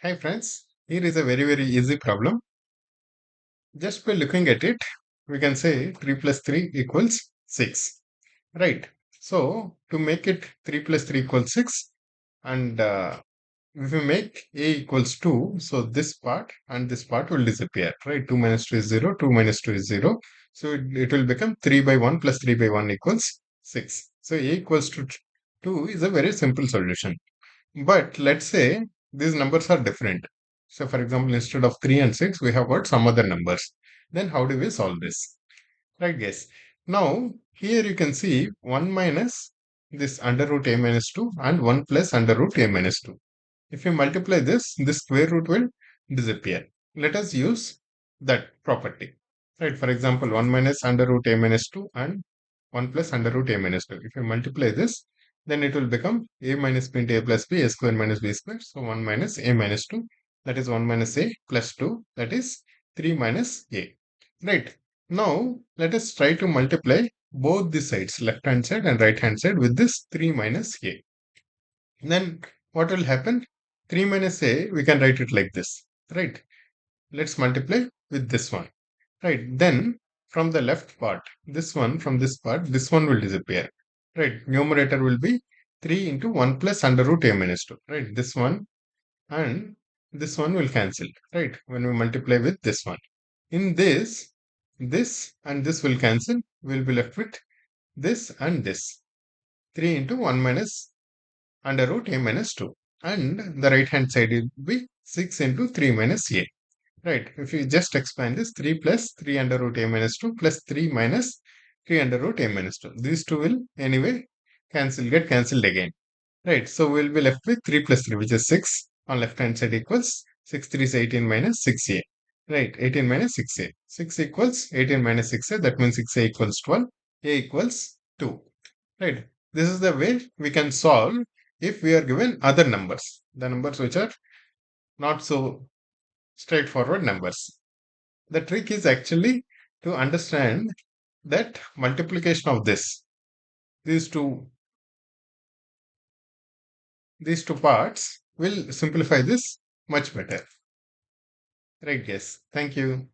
Hi friends, here is a very easy problem. Just by looking at it, we can say 3 plus 3 equals 6. Right. So to make it 3 plus 3 equals 6 and if we make a equals 2, so this part and this part will disappear. Right. 2 minus 2 is 0, 2 minus 2 is 0. So it will become 3 by 1 plus 3 by 1 equals 6. So a equals to 2 is a very simple solution. But let's say these numbers are different. So, for example, instead of 3 and 6, we have got some other numbers. Then, how do we solve this? Right, guys. Now, here you can see 1 minus this under root a minus 2 and 1 plus under root a minus 2. If you multiply this square root will disappear. Let us use that property. Right, for example, 1 minus under root a minus 2 and 1 plus under root a minus 2. If you multiply this, then it will become a minus b into a plus b, a square minus b square. So 1 minus a minus 2, that is 1 minus a plus 2, that is 3 minus a. Right. Now, let us try to multiply both the sides, left hand side and right hand side, with this 3 minus a. Then what will happen? 3 minus a, we can write it like this, right? Let's multiply with this one, right? Then from the left part, this one from this part, this one will disappear, right? Numerator will be 3 into 1 plus under root a minus 2, right? This one and this one will cancel, right? When we multiply with this one. In this and this will cancel. We'll be left with this and this. 3 into 1 minus under root a minus 2. And the right hand side will be 6 into 3 minus a. Right. If you just expand this, 3 plus 3 under root a minus 2 plus 3 minus 3 under root a minus 2. These two will anyway get cancelled again. Right. So we'll be left with 3 plus 3, which is 6 on left hand side equals 6 3 is 18 minus 6a. Right. 18 minus 6a. 6 equals 18 minus 6a. That means 6a equals 12. A equals 2. Right. This is the way we can solve if we are given other numbers, the numbers which are not so straightforward numbers. The trick is actually to understand that multiplication of these two these two parts will simplify this much better. Right, guys. Thank you.